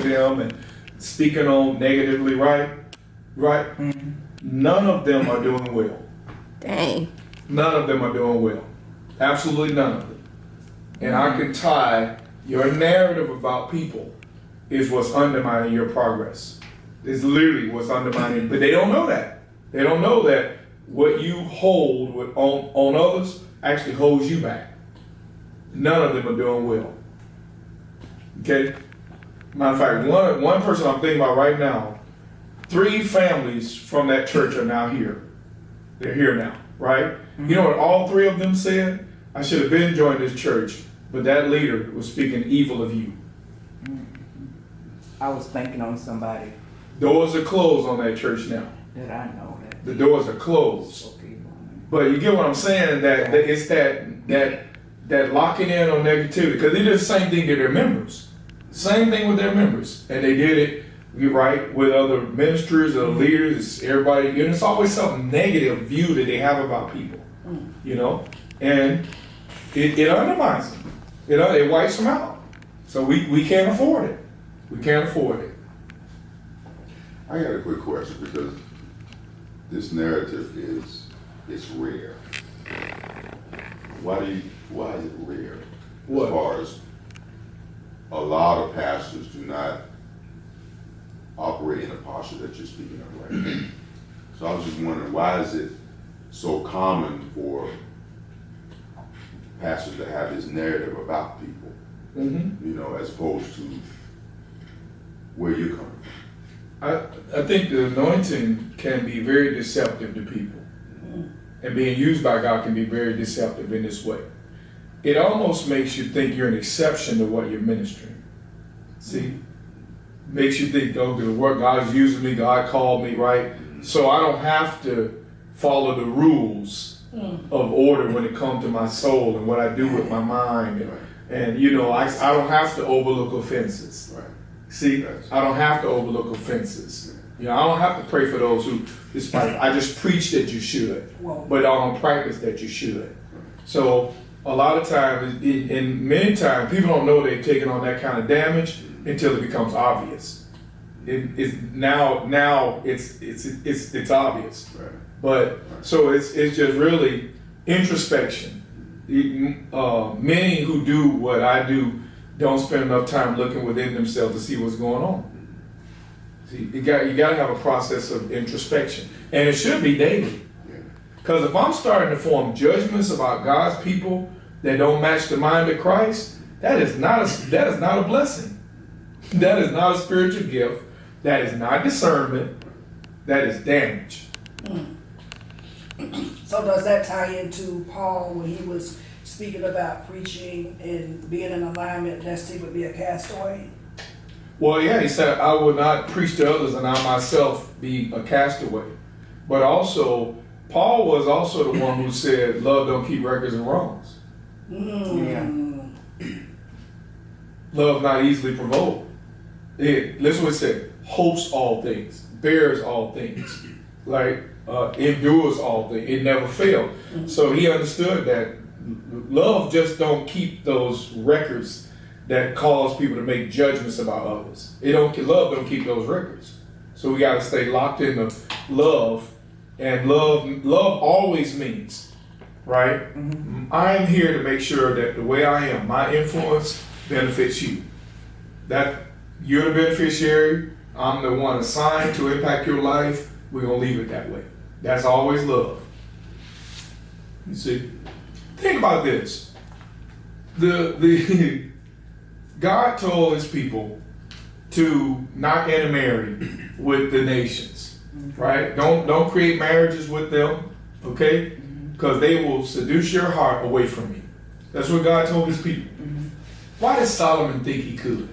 to them and speaking on negatively, right? Right? Mm-hmm. None of them are doing well. Dang. None of them are doing well. Absolutely none of them. And I can tie your narrative about people is what's undermining your progress. It's literally what's undermining, but they don't know that. They don't know that what you hold on others actually holds you back. None of them are doing well. Okay? Matter of fact, one person I'm thinking about right now, 3 families from that church are now here. They're here now, right? You know what all 3 of them said? I should have been joined this church, but that leader was speaking evil of you. I was thinking on somebody Doors are closed on that church now. that I know that. The doors are closed. Okay, But you get what I'm saying? That it's that locking in on negativity, because they did the same thing to their members. Same thing with their members, and they did it right with other ministers or leaders. Everybody, and it's always some negative view that they have about people, you know, and it undermines them. It wipes them out. So we can't afford it. We can't afford it. I got a quick question because this narrative is rare. Why is it rare? What? As far as a lot of pastors do not operate in the posture that you're speaking of right now. So I was just wondering, why is it so common for pastors to have this narrative about people, you know, as opposed to where you're coming from? I think the anointing can be very deceptive to people. And being used by God can be very deceptive in this way. It almost makes you think you're an exception to what you're ministering. See? Makes you think, oh, the work God is using me, God called me, right? So I don't have to follow the rules of order when it comes to my soul and what I do with my mind. And you know, I don't have to overlook offenses. Right. See, I don't have to overlook offenses. You know, I don't have to pray for those who despise. I just preach that you should, but I don't practice that you should. So a lot of times, and many times, people don't know they're taking on that kind of damage until it becomes obvious. Now it's obvious. Right. But so it's just really introspection. Many who do what I do don't spend enough time looking within themselves to see what's going on. See, you got to have a process of introspection, and it should be daily. Because if I'm starting to form judgments about God's people that don't match the mind of Christ, that is not a blessing. That is not a spiritual gift. That is not discernment. That is damage. So does that tie into Paul when he was speaking about preaching and being in alignment lest he would be a castaway? Well, yeah, he said, I will not preach to others and I myself be a castaway. But also, Paul was also the one who said, love don't keep records of wrongs. Love not easily provoked. Listen what it said, hopes all things, bears all things, like endures all things. It never failed. So he understood that love just don't keep those records that cause people to make judgments about others. Love don't keep those records. So we got to stay locked into love, and love always means, right? I am here to make sure that the way I am, my influence benefits you. That you're the beneficiary, I'm the one assigned to impact your life, we're going to leave it that way. That's always love. You see? Think about this. God told his people to not intermarry with the nations, right? Don't create marriages with them, okay? Because they will seduce your heart away from me. That's what God told his people. Why did Solomon think he could?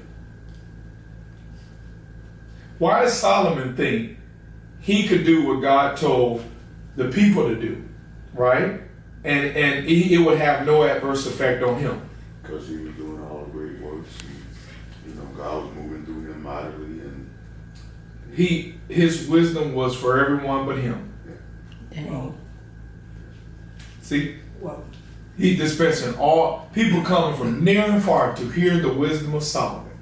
Why does Solomon think he could do what God told the people to do, right? And it would have no adverse effect on him. Because he was doing all the great works. And, God was moving through him mightily, and his wisdom was for everyone but him. Dang. See? Well, He dispensing all people coming from near and far to hear the wisdom of Solomon.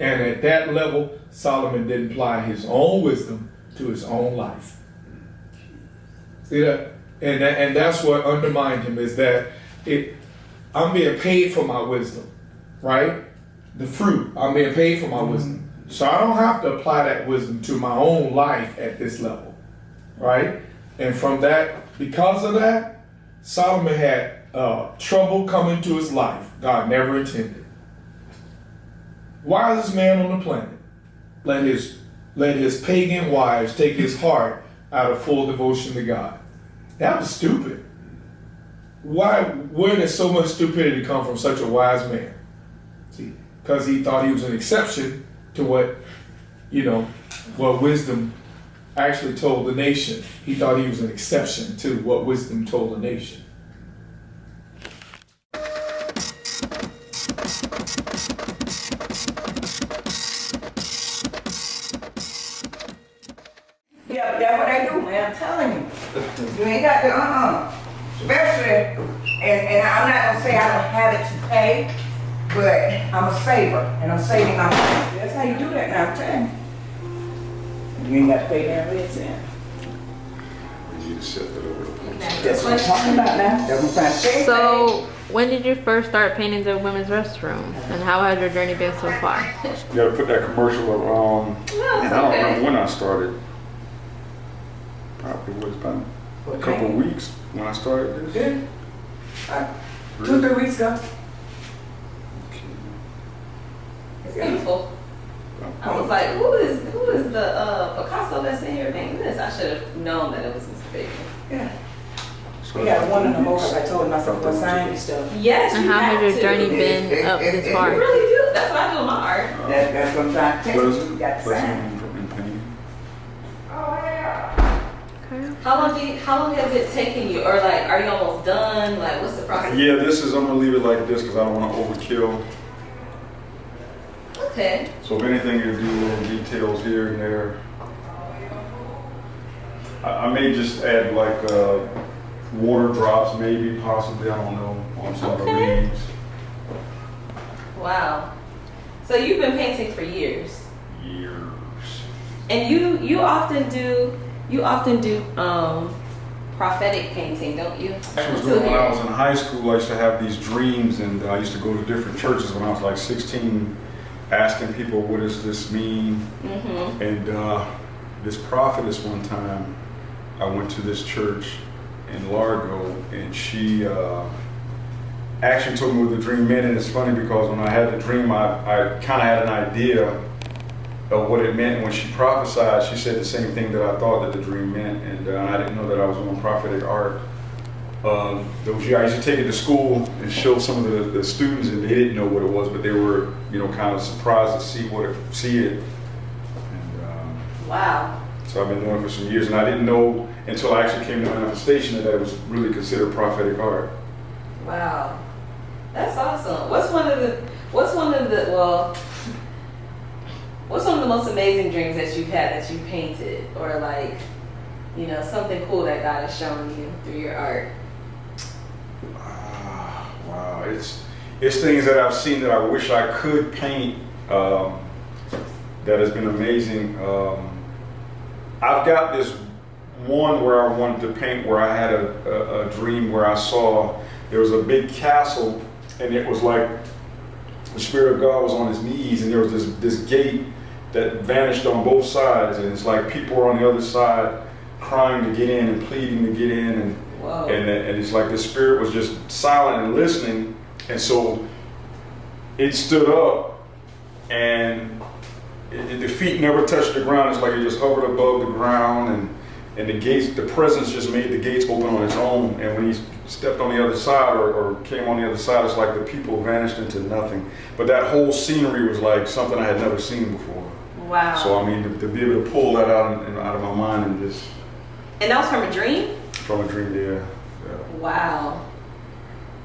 And at that level, Solomon didn't apply his own wisdom to his own life. See that? And that's what undermined him, is that I'm being paid for my wisdom, right? The fruit, I'm being paid for my wisdom. So I don't have to apply that wisdom to my own life at this level, right? And from that, because of that, Solomon had trouble coming to his life God never intended. Wisest man on the planet let his pagan wives take his heart out of full devotion to God. That was stupid. Where did so much stupidity come from such a wise man? See, because he thought he was an exception to what wisdom actually told the nation. He thought he was an exception to what wisdom told the nation. Yeah, but that's what they do, man. I'm telling you. You ain't got to, especially, and I'm not gonna say I don't have it to pay, but I'm a saver, and I'm saving my money. That's how you do that now, I'm telling you. You ain't got to pay that red cent. You set that over. That's what I'm talking about now. That's what I'm trying to say. So, when did you first start painting the women's restroom, and how has your journey been so far? You gotta put that commercial up. I don't remember when I started. Probably was about a couple of weeks when I started this. Yeah. 2-3 weeks ago. It's beautiful. I was like, who is the Picasso that's in here painting this? I should have known that it was Mr. Fabian. Yeah. We got one in the most. I told him I said, "Go sign your stuff." Yes, And you how have has your to. journey been up this You far? really do. That's what I do in my art. That's what I'm trying to tell you. You got to sign. How long has it taken you? Or like, are you almost done? Like, what's the process? Yeah, I'm gonna leave it like this because I don't want to overkill. Okay. So if anything, you do little details here and there. I may just add like water drops, maybe, possibly, I don't know, on some of the leaves. Wow. So you've been painting for years. And you often do prophetic painting, don't you? When I was in high school, I used to have these dreams, and I used to go to different churches when I was like 16, asking people, what does this mean? Mm-hmm. And this prophetess one time, I went to this church in Largo, and she actually told me what the dream meant. And it's funny because when I had the dream, I kind of had an idea of what it meant. When she prophesied, she said the same thing that I thought that the dream meant, and I didn't know that I was doing prophetic art. Those years, I used to take it to school and show some of the students, and they didn't know what it was, but they were, kind of surprised to see it. And, wow. so I've been doing it for some years, and I didn't know until I actually came to manifestation that it was really considered prophetic art. Wow. That's awesome. What's one of the most amazing dreams that you've had that you painted, or like, something cool that God has shown you through your art? Wow, it's things that I've seen that I wish I could paint. That has been amazing. I've got this one where I wanted to paint, where I had a dream where I saw there was a big castle, and it was like the Spirit of God was on his knees, and there was this gate that vanished on both sides, and it's like people were on the other side crying to get in and pleading to get in, and it's like the Spirit was just silent and listening, and so it stood up, and the feet never touched the ground. It's like it just hovered above the ground, and the gates, the presence just made the gates open on its own. And when he stepped on the other side or came on the other side, it's like the people vanished into nothing. But that whole scenery was like something I had never seen before. Wow. So I mean, to be able to pull that out of my mind and just. And that was from a dream? From a dream, yeah. Wow.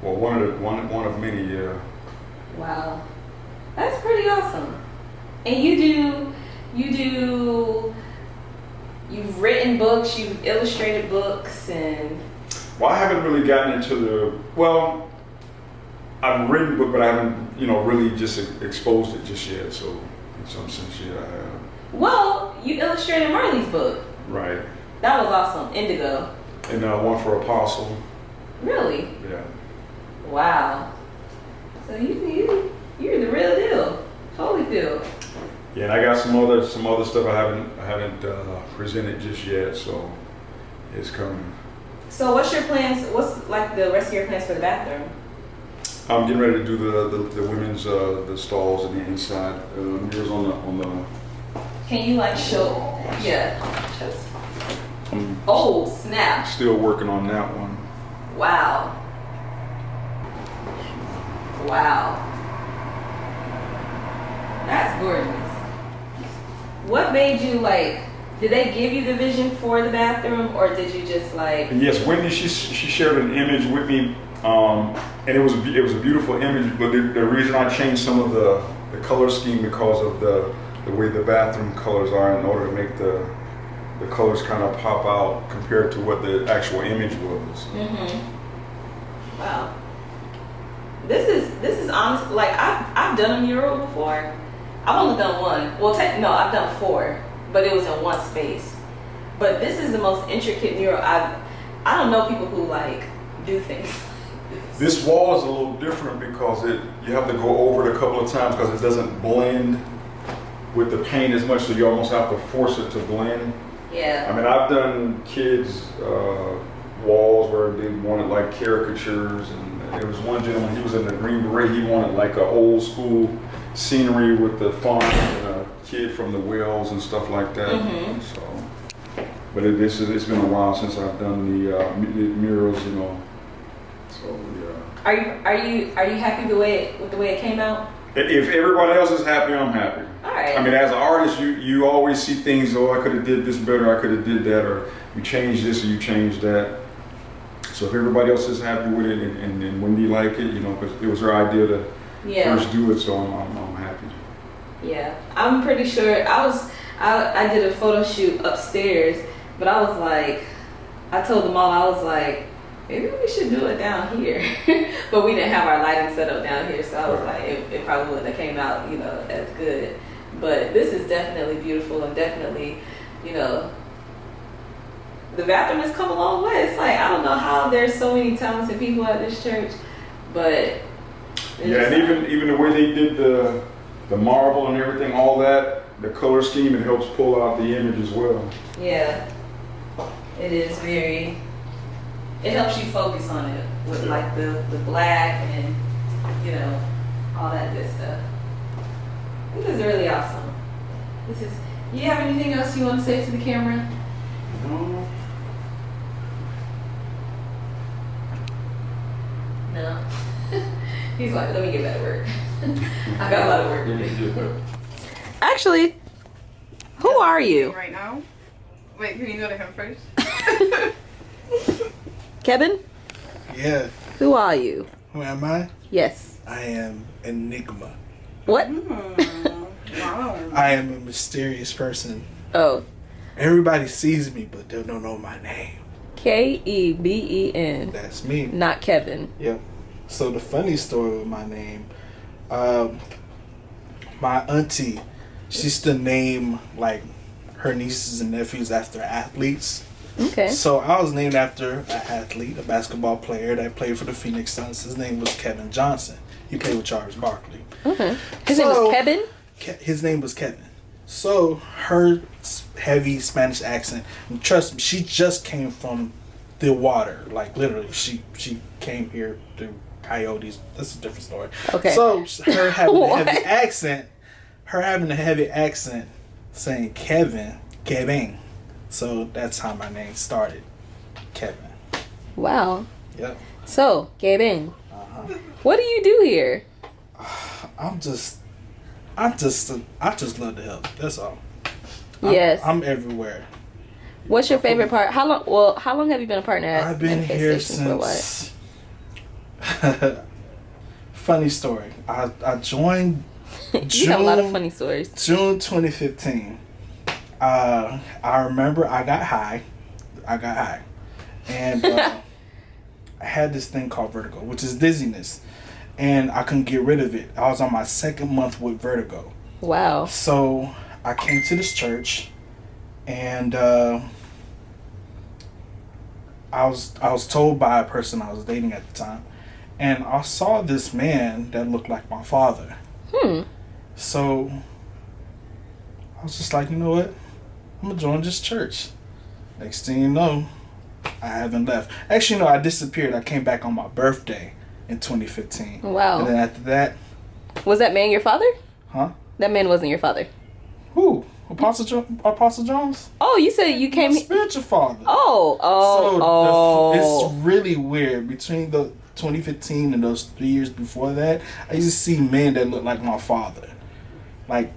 Well, one of many, yeah. Wow. That's pretty awesome. And you've written books, you've illustrated books, and... Well, I haven't really gotten into I've written book, but I haven't, really just exposed it just yet, so. some sense, yeah, I have. Well, you illustrated Marley's book. Right. That was awesome. Indigo. And one for Apostle. Really? Yeah. Wow. So you're the real deal. Holyfield. Yeah, and I got some other stuff I haven't presented just yet, so it's coming. So what's your plans? What's like the rest of your plans for the bathroom? I'm getting ready to do the women's the stalls and the inside mirrors on the. Can you like show? Yeah. Just. I'm Oh snap! still working on that one. Wow. Wow. That's gorgeous. What made you like? Did they give you the vision for the bathroom, or did you just like? And yes, Whitney, she shared an image with me, and it was a beautiful image. But the reason I changed some of the color scheme because of the way the bathroom colors are, in order to make the colors kind of pop out compared to what the actual image was. Mm-hmm. Wow. This is honest. Like I've done a mural before. I've only done one. Well, no, I've done 4, but it was in one space. But this is the most intricate mural I don't know people who like do things. This wall is a little different because you have to go over it a couple of times because it doesn't blend with the paint as much, so you almost have to force it to blend. Yeah. I mean, I've done kids' walls where they wanted like caricatures, and there was one gentleman, he was in the Green Beret, he wanted like an old school scenery with the font and a kid from the Wells and stuff like that. Mm-hmm. So, but it's been a while since I've done the murals, you know. So yeah. Are you happy with the way it came out? If everybody else is happy, I'm happy. All right. I mean, as an artist, you always see things. Oh, I could have did this better. I could have did that, or you changed this, or you changed that. So if everybody else is happy with it, and Wendy like it, you know, because it was her idea to first do it, so I'm happy. Yeah, I'm pretty sure. I did a photo shoot upstairs, but I was like, I told them all, I was like, maybe we should do it down here. But we didn't have our lighting set up down here, so I was like, it probably wouldn't have came out, you know, as good. But this is definitely beautiful, and definitely, you know, the bathroom has come a long way. It's like, I don't know how there's so many talented people at this church, but yeah, and even the way they did the marble and everything, all that, the color scheme, it helps pull out the image as well. Yeah, it is very. It helps you focus on it with like the black and, you know, all that good stuff. This is really awesome. You have anything else you want to say to the camera? No. He's like, let me get back to work. I got a lot of work to do. Actually, who are you? Right now? Wait, can you go to him first? Kevin? Yeah. Who are you? Who am I? Yes. I am Enigma. What? I am a mysterious person. Oh. Everybody sees me, but they don't know my name. Keben. That's me. Not Kevin. Yep. So the funny story with my name, my auntie, she used to name like her nieces and nephews after athletes. Okay. So I was named after an athlete, a basketball player that played for the Phoenix Suns. His name was Kevin Johnson. He played with Charles Barkley. Okay. His name was Kevin? His name was Kevin. So her heavy Spanish accent, and trust me, she just came from the water. Like literally, she came here through coyotes. That's a different story. Okay. So her having a heavy accent, saying Kevin. So that's how my name started, Kevin. Wow. Yep. So, Kevin, what do you do here? I just love to help. That's all. Yes. I'm everywhere. What's your favorite part? How long have you been a partner at? I've been here Station since. Funny story. I joined. You have a lot of funny stories. June 2015. I remember I got high, and I had this thing called vertigo, which is dizziness, and I couldn't get rid of it. I was on my second month with vertigo, Wow. So I came to this church, and I was told by a person I was dating at the time, and I saw this man that looked like my father. So I was just like, you know what? I'm gonna join this church. Next thing you know, I haven't left. Actually, no, I disappeared. I came back on my birthday in 2015. Wow. And then after that, Was that man your father? huh? That man wasn't your father. Who? Apostle Jones? Oh, you said you came. My spiritual father. Oh. It's really weird. Between the 2015 and those 3 years before that, I used to see men that look like my father. Like,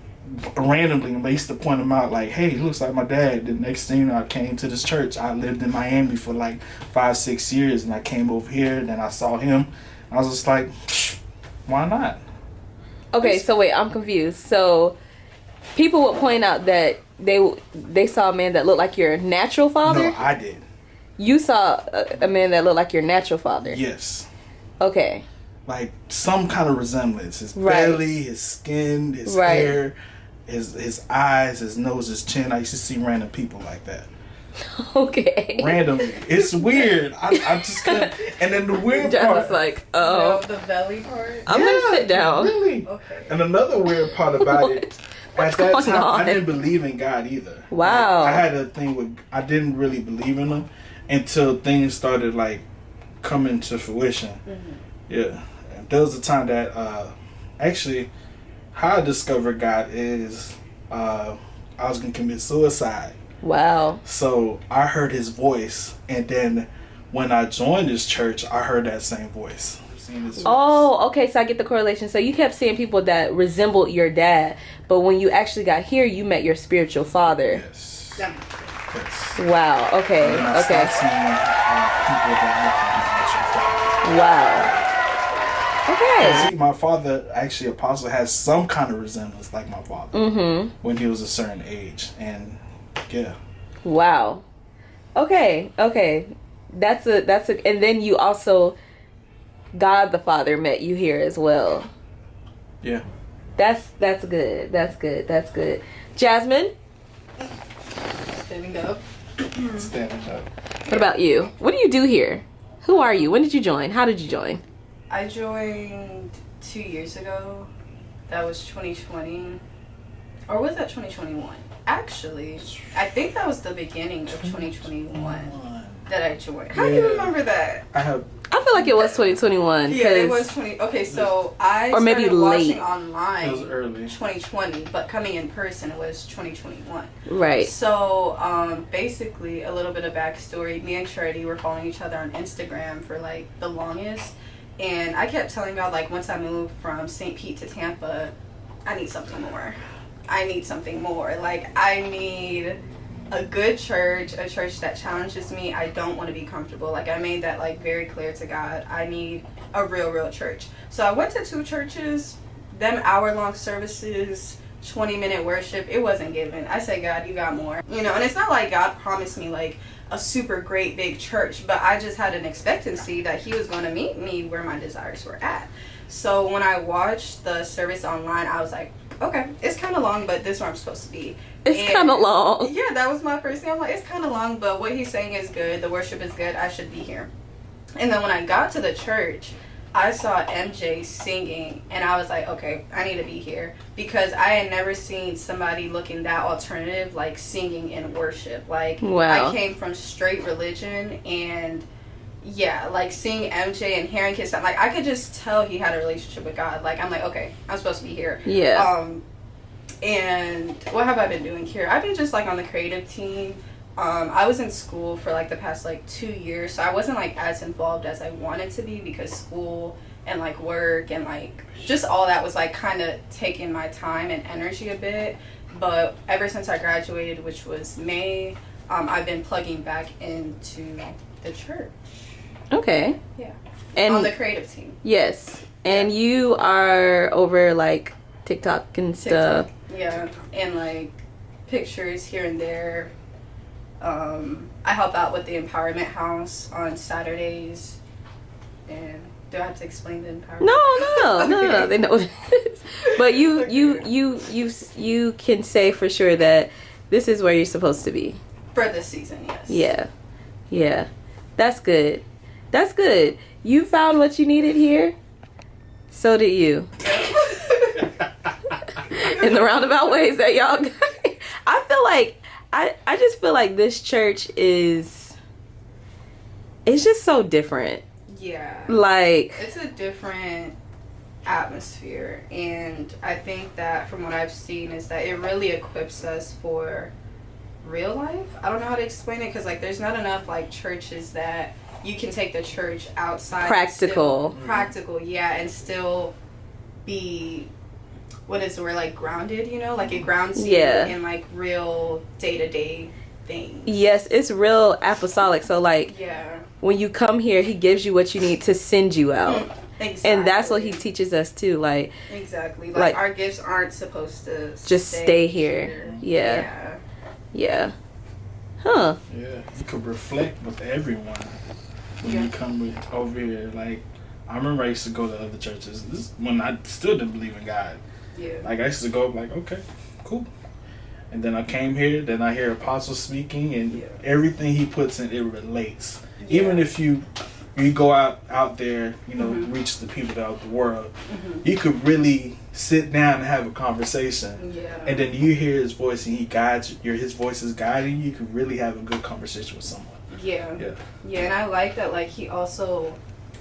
randomly, and I used to point them out like, hey, he looks like my dad. The next thing you know, I came to this church. I lived in Miami for like 5-6 years, and I came over here, and then I saw him. I was just like, why not? Okay, so wait, I'm confused. So people would point out that they saw a man that looked like your natural father. No, I did. You saw a man that looked like your natural father. Yes. Okay. Like some kind of resemblance. His Right. belly, his skin, his Right. hair, his eyes, his nose, his chin. I used to see random people like that. Okay. Randomly. It's weird. I just couldn't. And then the weird John part. was like, oh, No, the belly part. I'm gonna sit down. Really? Okay. And another weird part about it, What's at that going time, on? I didn't believe in God either. Wow. Like, I had a thing with, I didn't really believe in him until things started like coming to fruition. Yeah. And there was a time that, actually, how I discovered God is, I was going to commit suicide. Wow. So I heard his voice, and then when I joined this church, I heard that same voice. Seen his voice. Oh, okay, so I get the correlation. So you kept seeing people that resembled your dad, but when you actually got here, you met your spiritual father. Yes. Yeah. Yes. Wow. Okay. And then I Okay. stopped seeing people that look like my actual father. Wow. Okay. See, my father, actually, Apostle, has some kind of resemblance like my father when he was a certain age. And yeah. Wow. Okay. Okay. That's a, and then you also, God the Father met you here as well. Yeah. That's good. That's good. That's good. Jasmine, Standing up. Standing up. what about you? What do you do here? Who are you? When did you join? How did you join? I joined 2 years ago. That was 2020. Or was that 2021? Actually, I think that was the beginning of 2021 that I joined. How do you Yeah. remember that? I have. I feel like it was 2021. Yeah, it 'cause- was 20. Okay, so I Or maybe started watching late. It online was early. 2020, but coming in person it was 2021. Right. So basically, a little bit of backstory. Me and Charity were following each other on Instagram for like the longest, and I kept telling God, like, once I moved from St. Pete to Tampa, I need something more. I need something more. Like, I need a good church, a church that challenges me. I don't want to be comfortable. Like, I made that like very clear to God. I need a real church. So I went to 2 churches, them hour-long services, 20-minute worship. It wasn't given. I said, God, you got more. You know, and it's not like God promised me like a super great big church, but I just had an expectancy that he was going to meet me where my desires were at. So when I watched the service online, I was like, okay, it's kind of long, but this is where I'm supposed to be. It's kind of long. Yeah, that was my first thing. I'm like, it's kind of long, but what he's saying is good. The worship is good. I should be here. And then when I got to the church, I saw MJ singing, and I was like, okay, I need to be here. Because I had never seen somebody looking that alternative, like singing in worship. Like, Wow. I came from straight religion, and yeah, like seeing MJ and hearing his sound, like I could just tell he had a relationship with God. Like, I'm like, okay, I'm supposed to be here. Yeah. And what have I been doing here? I've been just like on the creative team. I was in school for like the past like 2 years, so I wasn't like as involved as I wanted to be because school and like work and like just all that was like kind of taking my time and energy a bit. But ever since I graduated, which was May, I've been plugging back into the church. Okay. Yeah. And On the creative team. yes. And you are over like TikTok and stuff. Yeah, and like pictures here and there. I help out with the Empowerment House on Saturdays, and Do I have to explain the empowerment? No. They know what it is. But you can say for sure that this is where you're supposed to be. For this season, yes. Yeah. That's good. You found what you needed here. So did you. In the roundabout ways that y'all got. I feel like I just feel like this church it's just so different. Yeah. Like, it's a different atmosphere, and I think that from what I've seen is that it really equips us for real life. I don't know how to explain it, because like there's not enough like churches that you can take the church outside. Practical, yeah, and still be, what is the word, like grounded, you know, like it grounds you in like real day-to-day things. Yes, it's real apostolic. So like, when you come here, he gives you what you need to send you out. Exactly. And that's what he teaches us too. Like, exactly. Like our gifts aren't supposed to just stay here. Yeah. Huh. Yeah, you could reflect with everyone when you come over here. Like, I remember I used to go to other churches. This is when I still didn't believe in God. Yeah. Like, I used to go like, okay, cool. And then I came here, then I hear Apostle speaking, and everything he puts in, it relates. Yeah. Even if you go out there, you know, reach the people out the world, you could really sit down and have a conversation. Yeah. And then you hear his voice and he guides you, his voice is guiding you, you could really have a good conversation with someone. Yeah, and I like that, like, he also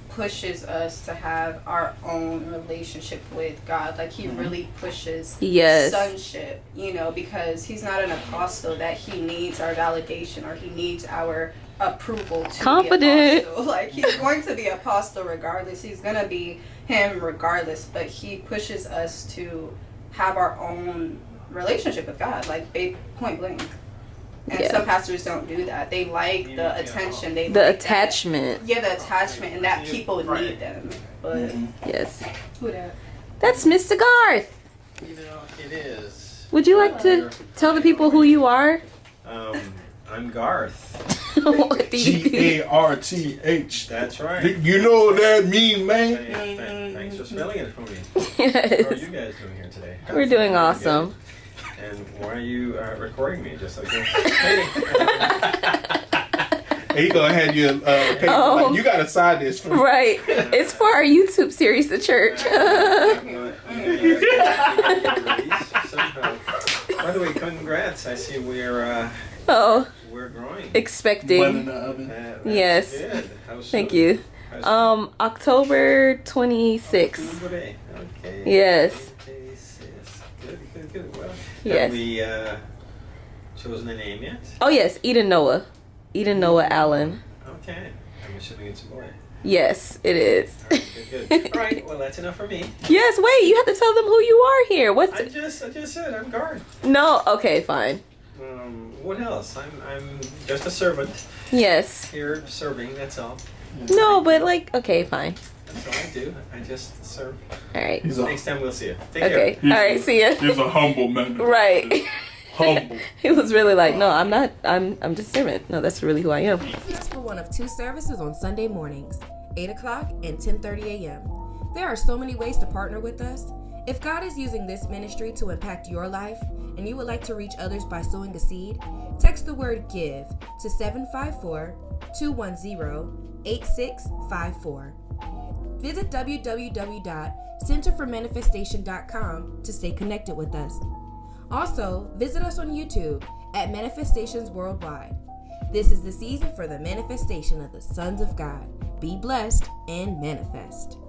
pushes us to have our own relationship with God. Like, he really pushes sonship, you know, because he's not an apostle that he needs our validation or he needs our approval to be apostle. Like, he's going to be apostle regardless. He's going to be him regardless, but he pushes us to have our own relationship with God, like, point blank. And some pastors don't do that. They like the attention. They the like attachment. The attachment, and that people need them. But who that? That's Mr. Garth. You know, it is. Would you like to tell the people who you are? I'm Garth. Garth. That's right. You know what that means, man? Thanks for spelling it for me. How are you guys doing here today? We're doing awesome. And why are you recording me just like this? He gonna hand you a paper. Like, you gotta sign this for me. Right. It's for our YouTube series, The Church. By the way, congrats. I see we're growing. Expecting. One in the oven. Yes. Good. Thank you. October 26th. Okay. Yes. Good. Well, yes. Have we chosen a name yet? Oh yes, Eden Noah Allen. Okay. I'm assuming it's a boy. Yes, it is. Good. All right. Well, that's enough for me. Yes. Wait, you have to tell them who you are here. I just said I'm Garth. No. Okay. Fine. What else? I'm just a servant. Yes. Here serving. That's all. No, but like, okay, fine. That's all I do. I just serve. All right. Next time we'll see you. Take care. All right. See ya. He's a humble man. Right. Humble. He was really like, no, I'm not. I'm just a servant. No, that's really who I am. Just for one of two services on Sunday mornings, 8 o'clock and 10:30 a.m. There are so many ways to partner with us. If God is using this ministry to impact your life and you would like to reach others by sowing a seed, text the word GIVE to 754-210-8654. Visit www.centerformanifestation.com to stay connected with us. Also, visit us on YouTube at Manifestations Worldwide. This is the season for the manifestation of the sons of God. Be blessed and manifest.